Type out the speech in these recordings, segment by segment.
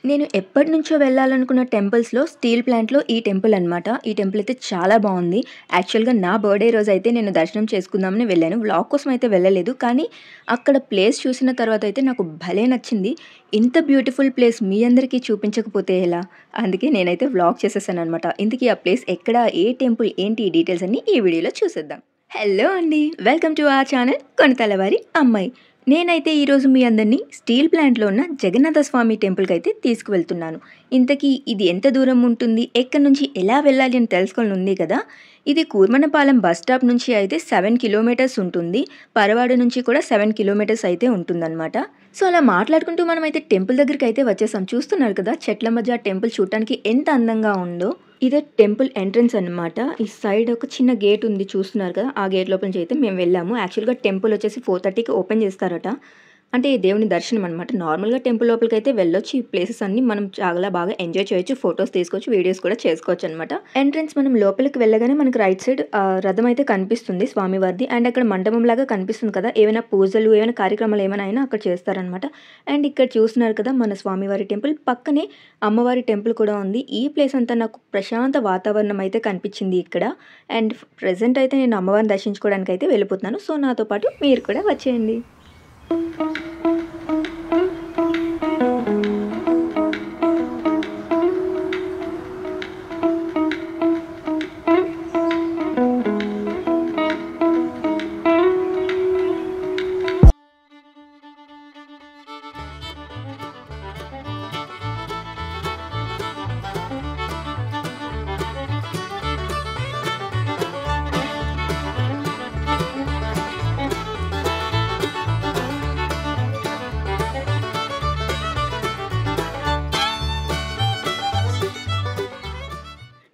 నేను ఎప్పటినుంచో వెళ్ళాలనుకున్న టెంపుల్స్‌లో స్టీల్ ప్లాంట్‌లో ఈ టెంపుల్ అనమాట. ఈ టెంపుల్ అయితే చాలా బావుంది. యాక్చువల్‌గా నా బర్త్‌డే రోజైతే నేను దర్శనం చేసుకుందామని వెళ్ళాను. వ్లాగ్ కోసం అయితే వెళ్ళలేదు. కానీ అక్కడ ప్లేస్ చూసిన తర్వాత అయితే నాకు భలే నచ్చింది. ఇంత బ్యూటిఫుల్ ప్లేస్ మీ అందరికీ చూపించకపోతే ఎలా? అందుకే నేనైతే వ్లాగ్ చేసేసాననమాట. ఇంతకీ ఆ ప్లేస్ ఎక్కడ? ఏ టెంపుల్? ఏంటి? ఈ డీటెయిల్స్ అన్నీ ఈ వీడియోలో చూసేద్దాం. హలో అండి. వెల్కమ్ టు అవర్ ఛానల్ కొనతలవారి అమ్మాయి. నేనైతే ఈరోజు మీ అందరినీ స్టీల్ ప్లాంట్‌లో ఉన్న జగన్నాథ స్వామి టెంపుల్‌కైతే తీసుకువెళ్తున్నాను. ఇంతకీ ఇది ఎంత దూరం ఉంటుంది? ఎక్కడి నుంచి ఎలా వెళ్ళాలి అని తెలుసుకోవాలని ఉంది కదా! ఇది కూర్మనపాలెం బస్ స్టాప్ నుంచి అయితే 7 కిలోమీటర్స్ ఉంటుంది. పరవాడ నుంచి కూడా 7 కిలోమీటర్స్ అయితే ఉంటుందన్నమాట. సో, అలా మాట్లాడుకుంటూ మనమైతే టెంపుల్ దగ్గరికైతే వచ్చేసాం. చూస్తున్నారు కదా! చెట్ల మధ్య ఆ టెంపుల్ చూడటానికి ఎంత అందంగా ఉందో. ఇదే టెంపుల్ ఎంట్రన్స్ అన్నమాట. ఈ సైడ్ ఒక చిన్న గేట్ ఉంది చూస్తున్నారు కదా! ఆ గేట్ లోపల నుంచి అయితే మేము వెళ్ళాము. యాక్చువల్‌గా టెంపుల్ వచ్చేసి 4:30కి ఓపెన్ చేస్తారట. అంటే దేవుని దర్శనం అనమాట. నార్మల్‌గా టెంపుల్ లోపలికైతే వెళ్ళొచ్చు. ఈ ప్లేసెస్ అన్నీ మనం చాలా బాగా ఎంజాయ్ చేయొచ్చు. ఫోటోస్ తీసుకోవచ్చు, వీడియోస్ కూడా చేసుకోవచ్చు అనమాట. ఎంట్రన్స్ మనం లోపలికి వెళ్ళగానే మనకి రైట్ సైడ్ రథం అయితే కనిపిస్తుంది స్వామివారిది. అండ్ అక్కడ మండపం లాగా కనిపిస్తుంది కదా! ఏవైనా పూజలు, ఏమైనా కార్యక్రమాలు ఏమైనా అయినా అక్కడ చేస్తారనమాట. అండ్ ఇక్కడ చూస్తున్నారు కదా మన స్వామివారి టెంపుల్. పక్కనే అమ్మవారి టెంపుల్ కూడా ఉంది. ఈ ప్లేస్ అంతా నాకు ప్రశాంత వాతావరణం అయితే కనిపించింది ఇక్కడ. అండ్ ప్రెజెంట్ అయితే నేను అమ్మవారిని దర్శించుకోవడానికి అయితే వెళ్ళిపోతున్నాను. సో, నాతో పాటు మీరు కూడా వచ్చేయండి.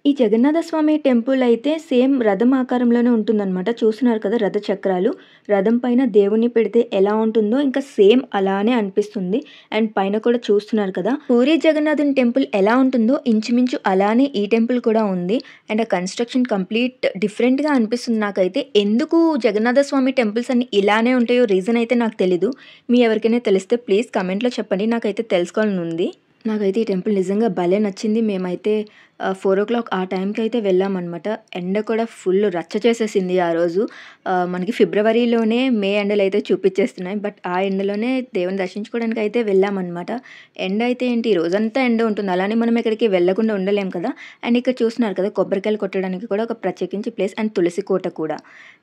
ఈ జగన్నాథ స్వామి టెంపుల్ అయితే సేమ్ రథం ఆకారంలోనే ఉంటుందన్నమాట. చూస్తున్నారు కదా రథ చక్రాలు. రథం పైన దేవుడిని పెడితే ఎలా ఉంటుందో ఇంకా సేమ్ అలానే అనిపిస్తుంది. అండ్ పైన కూడా చూస్తున్నారు కదా! పూరి జగన్నాథుని టెంపుల్ ఎలా ఉంటుందో ఇంచుమించు అలానే ఈ టెంపుల్ కూడా ఉంది. అండ్ ఆ కన్‌స్ట్రక్షన్ కంప్లీట్ డిఫరెంట్‌గా అనిపిస్తుంది నాకైతే. ఎందుకు జగన్నాథ స్వామి టెంపుల్స్ అన్నీ ఇలానే ఉంటాయో రీజన్ అయితే నాకు తెలీదు. మీ ఎవరికైనా తెలిస్తే ప్లీజ్ కామెంట్‌లో చెప్పండి. నాకైతే తెలుసుకోవాలని ఉంది. నాకైతే ఈ టెంపుల్ నిజంగా భలే నచ్చింది. మేమైతే 4:00 ఆ టైంకి అయితే వెళ్ళామన్నమాట. ఎండ కూడా ఫుల్ రచ్చ చేసేసింది ఆ రోజు. మనకి ఫిబ్రవరిలోనే మే ఎండలైతే చూపిచ్చేస్తున్నాయి. బట్ ఆ ఎండలోనే దేవుని దర్శించుకోవడానికి అయితే వెళ్ళామన్నమాట. ఎండ అయితే ఏంటి రోజంతా ఎండ ఉంటుంది. అలానే మనం ఎక్కడికి వెళ్ళకుండా ఉండలేం కదా! అండ్ ఇక్కడ చూస్తున్నారు కదా కొబ్బరికాయలు కొట్టడానికి కూడా ఒక ప్రత్యేకించి ప్లేస్ అండ్ తులసి కోట కూడా.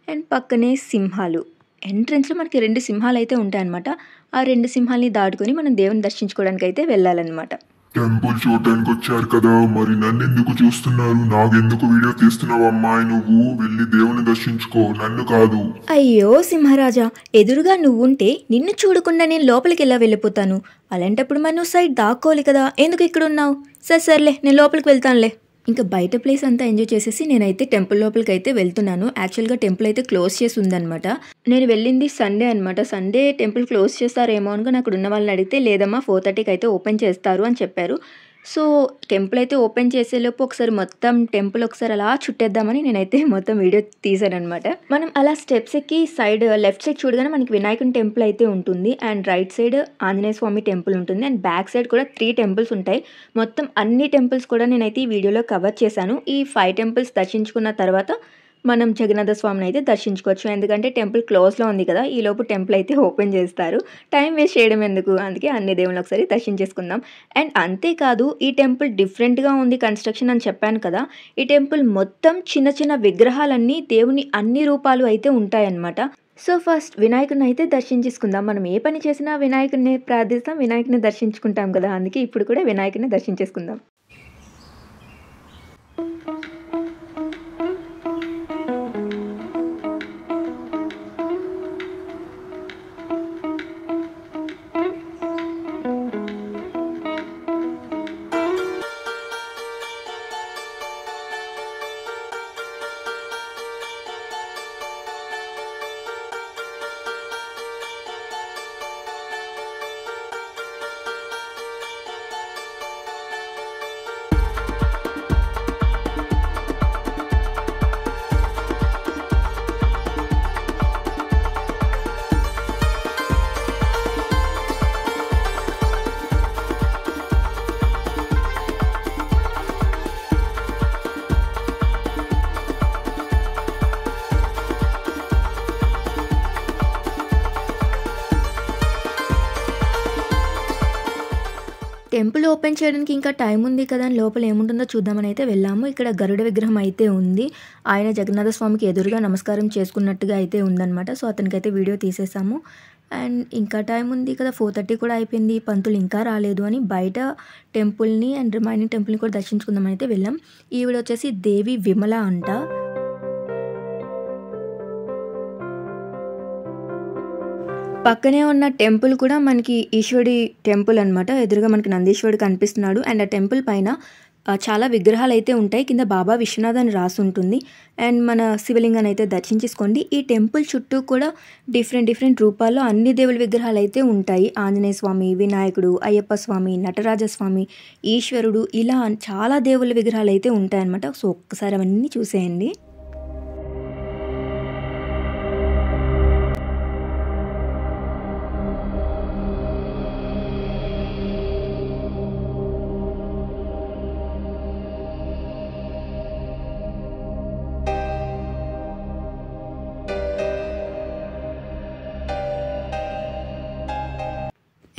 అండ్ పక్కనే సింహాలు. ఎంట్రన్స్‌లో మనకి 2 సింహాలైతే ఉంటాయన్నమాట. ఆ 2 సింహాల్ని దాటుకొని మనం దేవుని దర్శించుకోవడానికైతే వెళ్ళాలన్నమాట. టెంపుల్ చూడటానికి వచ్చారు కదా, మరి నన్నెందుకు చూస్తున్నారు? నాకెందుకు వీడియో తీస్తున్నావు అమ్మాయి? నువ్వు వెళ్ళి దేవుని దర్శించుకో, నన్ను కాదు. అయ్యో సింహరాజా! ఎదురుగా నువ్వుంటే నిన్ను చూడకుండా నేను లోపలికెలా వెళ్ళిపోతాను? అలాంటప్పుడు మరి నువ్వు సైడ్ దాక్కోవాలి కదా! ఎందుకు ఇక్కడున్నావు? సర్లే నేను లోపలికి వెళ్తానులే. ఇంకా బయట ప్లేస్ అంతా ఎంజాయ్ చేసేసి నేనైతే టెంపుల్ లోపలికైతే వెళ్తున్నాను. యాక్చువల్‌గా టెంపుల్ అయితే క్లోజ్ చేసి ఉందనమాట. నేను వెళ్ళింది సండే అనమాట. సండే టెంపుల్ క్లోజ్ చేస్తారేమో అనుకోని అక్కడ ఉన్న వాళ్ళని అడిగితే లేదమ్మా 4:30కి అయితే ఓపెన్ చేస్తారు అని చెప్పారు. సో, టెంపుల్ అయితే ఓపెన్ చేసేలోపు ఒకసారి మొత్తం టెంపుల్ ఒకసారి అలా చుట్టేద్దామని నేనైతే మొత్తం వీడియో తీశాననమాట. మనం అలా స్టెప్స్ ఎక్కి సైడ్ లెఫ్ట్ సైడ్ చూడగానే మనకి వినాయకుని టెంపుల్ అయితే ఉంటుంది. And right side Anjaneya Swamy temple ఉంటుంది. అండ్ బ్యాక్ సైడ్ కూడా 3 టెంపుల్స్ ఉంటాయి. మొత్తం అన్ని టెంపుల్స్ కూడా నేనైతే ఈ వీడియోలో కవర్ చేశాను. ఈ 5 టెంపుల్స్ దర్శించుకున్న తర్వాత మనం జగన్నాథ స్వామిని అయితే దర్శించుకోవచ్చు. ఎందుకంటే టెంపుల్ క్లోజ్‌లో ఉంది కదా! ఈలోపు టెంపుల్ అయితే ఓపెన్ చేస్తారు. టైం వేస్ట్ చేయడం ఎందుకు? అందుకే అన్ని దేవుళ్ళని ఒకసారి దర్శించేసుకుందాం. అండ్ అంతేకాదు ఈ టెంపుల్ డిఫరెంట్‌గా ఉంది కన్‌స్ట్రక్షన్ అని చెప్పాను కదా! ఈ టెంపుల్ మొత్తం చిన్న చిన్న విగ్రహాలన్నీ దేవుని అన్ని రూపాలు అయితే ఉంటాయన్నమాట. సో, ఫస్ట్ వినాయకుడిని అయితే దర్శించేసుకుందాం. మనం ఏ పని చేసినా వినాయకుడినే ప్రార్థిస్తాం, వినాయకుడిని దర్శించుకుంటాం కదా! అందుకే ఇప్పుడు కూడా వినాయకుడిని దర్శించేసుకుందాం. టెంపుల్ ఓపెన్ చేయడానికి ఇంకా టైం ఉంది కదా అని లోపల ఏముంటుందో చూద్దామని అయితే వెళ్ళాము. ఇక్కడ గరుడ విగ్రహం అయితే ఉంది. ఆయన జగన్నాథ స్వామికి ఎదురుగా నమస్కారం చేసుకున్నట్టుగా అయితే ఉందన్నమాట. సో అతనికైతే వీడియో తీసేసాము. అండ్ ఇంకా టైం ఉంది కదా, 4:30 కూడా అయిపోయింది, పంతులు ఇంకా రాలేదు అని బయట టెంపుల్ని అండ్ రిమైనింగ్ టెంపుల్ని కూడా దర్శించుకుందామని అయితే వెళ్ళాం. ఈవిడ వచ్చేసి దేవి విమల అంట. పక్కనే ఉన్న టెంపుల్ కూడా మనకి ఈశ్వరుడి టెంపుల్ అనమాట. ఎదురుగా మనకి నందీశ్వరుడు కనిపిస్తున్నాడు. అండ్ ఆ టెంపుల్ పైన చాలా విగ్రహాలు అయితే ఉంటాయి. కింద బాబా విశ్వనాథ్ అని రాసి ఉంటుంది. అండ్ మన శివలింగాన్ని అయితే దర్శించేసుకోండి. ఈ టెంపుల్ చుట్టూ కూడా డిఫరెంట్ రూపాల్లో అన్ని దేవుల విగ్రహాలు అయితే ఉంటాయి. ఆంజనేయ స్వామి, వినాయకుడు, అయ్యప్ప స్వామి, నటరాజస్వామి, ఈశ్వరుడు, ఇలా చాలా దేవుల విగ్రహాలు అయితే ఉంటాయన్నమాట. సో ఒక్కసారి అవన్నీ చూసేయండి.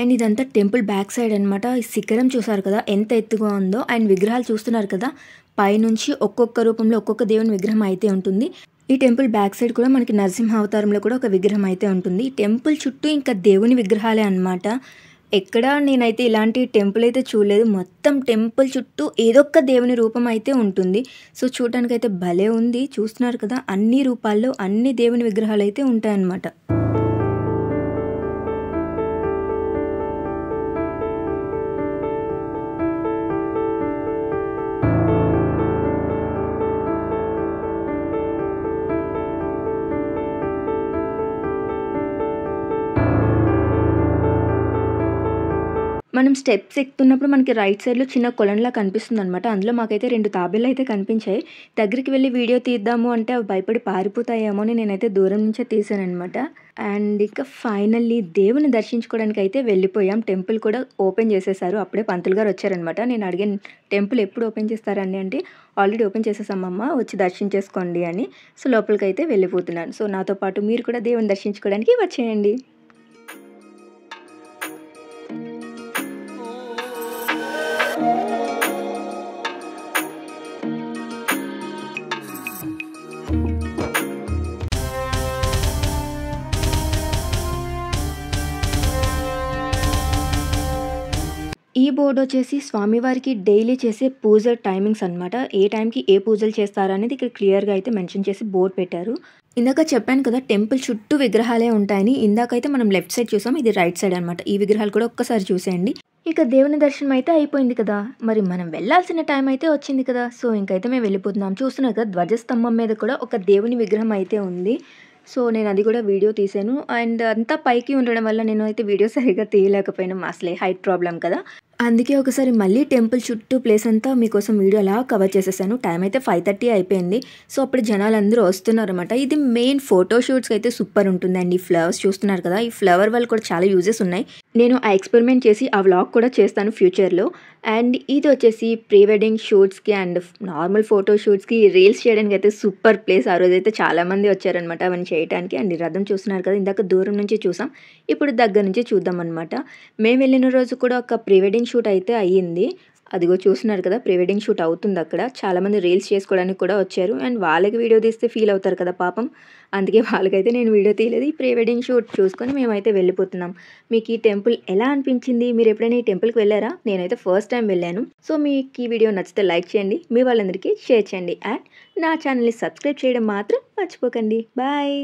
అండ్ ఇదంతా టెంపుల్ బ్యాక్ సైడ్ అనమాట. ఈ శిఖరం చూసారు కదా ఎంత ఎత్తుగా ఉందో. అండ్ విగ్రహాలు చూస్తున్నారు కదా, పైనుంచి ఒక్కొక్క రూపంలో ఒక్కొక్క దేవుని విగ్రహం అయితే ఉంటుంది. ఈ టెంపుల్ బ్యాక్ సైడ్ కూడా మనకి నరసింహ అవతారంలో కూడా ఒక విగ్రహం అయితే ఉంటుంది. ఈ టెంపుల్ చుట్టూ ఇంకా దేవుని విగ్రహాలే అనమాట. ఎక్కడ నేనైతే ఇలాంటి టెంపుల్ అయితే చూడలేదు. మొత్తం టెంపుల్ చుట్టూ ఏదో ఒక దేవుని రూపం అయితే ఉంటుంది. సో చూడటానికి అయితే భలే ఉంది. చూస్తున్నారు కదా, అన్ని రూపాల్లో అన్ని దేవుని విగ్రహాలు అయితే ఉంటాయన్నమాట. మనం స్టెప్స్ ఎక్కుతున్నప్పుడు మనకి రైట్ సైడ్లో చిన్న కొలంలా కనిపిస్తుంది అనమాట. అందులో మాకైతే 2 తాబేళ్ళు అయితే కనిపించాయి. దగ్గరికి వెళ్ళి వీడియో తీద్దాము అంటే అవి భయపడి పారిపోతాయేమో అని నేనైతే దూరం నుంచే తీసానమాట. అండ్ ఇంకా ఫైనల్లీ దేవుని దర్శించుకోవడానికి అయితే వెళ్ళిపోయాం. టెంపుల్ కూడా ఓపెన్ చేసేసారు. అప్పుడే పంతులు గారు వచ్చారనమాట. నేను అడిగాను, టెంపుల్ ఎప్పుడు ఓపెన్ చేస్తారండి అంటే, ఆల్రెడీ ఓపెన్ చేసేసామమ్మ, వచ్చి దర్శించేసుకోండి అని. సో లోపలికి అయితే వెళ్ళిపోతున్నాను. సో నాతో పాటు మీరు కూడా దేవుని దర్శించుకోవడానికి వచ్చేయండి. ఈ బోర్డు వచ్చేసి స్వామివారికి డైలీ చేసే పూజ టైమింగ్స్ అనమాట. ఏ టైంకి ఏ పూజలు చేస్తారు అనేది ఇక్కడ క్లియర్గా అయితే మెన్షన్ చేసి బోర్డు పెట్టారు. ఇందాక చెప్పాను కదా, టెంపుల్ చుట్టూ విగ్రహాలే ఉంటాయని. ఇందాకైతే మనం లెఫ్ట్ సైడ్ చూసాం, ఇది రైట్ సైడ్ అనమాట. ఈ విగ్రహాలు కూడా ఒక్కసారి చూసేయండి. ఇక దేవుని దర్శనం అయితే అయిపోయింది కదా, మరి మనం వెళ్ళాల్సిన టైం అయితే వచ్చింది కదా. సో ఇంకైతే మేము వెళ్ళిపోతున్నాం. చూస్తున్నారు కదా, ధ్వజస్తంభం మీద కూడా ఒక దేవుని విగ్రహం అయితే ఉంది. సో నేను అది కూడా వీడియో తీసాను. అండ్ అంతా పైకి ఉండడం వల్ల నేను అయితే వీడియో సరిగ్గా తీయలేకపోయినాం. అసలే హైట్ ప్రాబ్లం కదా. అందుకే ఒకసారి మళ్ళీ టెంపుల్ చుట్టూ ప్లేస్ అంతా మీకోసం వీడియో అలా కవర్ చేసేసాను. టైం అయితే 5:30 అయిపోయింది. సో అప్పుడు జనాలు అందరూ వస్తున్నారన్నమాట. ఇది మెయిన్ ఫోటోషూట్స్కి అయితే సూపర్ ఉంటుందండి. ఈ ఫ్లవర్స్ చూస్తున్నారు కదా, ఈ ఫ్లవర్ వల్ల కూడా చాలా యూజెస్ ఉన్నాయి. నేను ఆ ఎక్స్పెరిమెంట్ చేసి ఆ వ్లాగ్ కూడా చేస్తాను ఫ్యూచర్లో. అండ్ ఇది వచ్చేసి ప్రీ వెడ్డింగ్ షూట్స్కి అండ్ నార్మల్ ఫోటో షూట్స్కి, రీల్స్ చేయడానికి అయితే సూపర్ ప్లేస్. ఆ రోజు అయితే చాలామంది వచ్చారనమాట అవన్నీ చేయడానికి. అండ్ ఈ రథం చూస్తున్నారు కదా, ఇందాక దూరం నుంచి చూసాం, ఇప్పుడు దగ్గర నుంచి చూద్దాం అనమాట. మేము వెళ్ళిన రోజు కూడా ఒక ప్రీ వెడ్డింగ్ షూట్ అయితే అయ్యింది. అదిగో చూస్తున్నారు కదా, ప్రీ వెడ్డింగ్ షూట్ అవుతుంది అక్కడ. చాలామంది రీల్స్ చేసుకోవడానికి కూడా వచ్చారు. అండ్ వాళ్ళకి వీడియో తీస్తే ఫీల్ అవుతారు కదా పాపం, అందుకే వాళ్ళకైతే నేను వీడియో తీయలేదు. ఈ ప్రీ వెడ్డింగ్ షూట్ చూసుకొని మేమైతే వెళ్ళిపోతున్నాం. మీకు ఈ టెంపుల్ ఎలా అనిపించింది? మీరు ఎప్పుడైనా ఈ టెంపుల్కి వెళ్ళారా? నేనైతే ఫస్ట్ టైం వెళ్ళాను. సో మీకు ఈ వీడియో నచ్చితే లైక్ చేయండి, మీ వాళ్ళందరికీ షేర్ చేయండి. అండ్ నా ఛానల్ని సబ్స్క్రైబ్ చేయడం మాత్రం మర్చిపోకండి. బాయ్.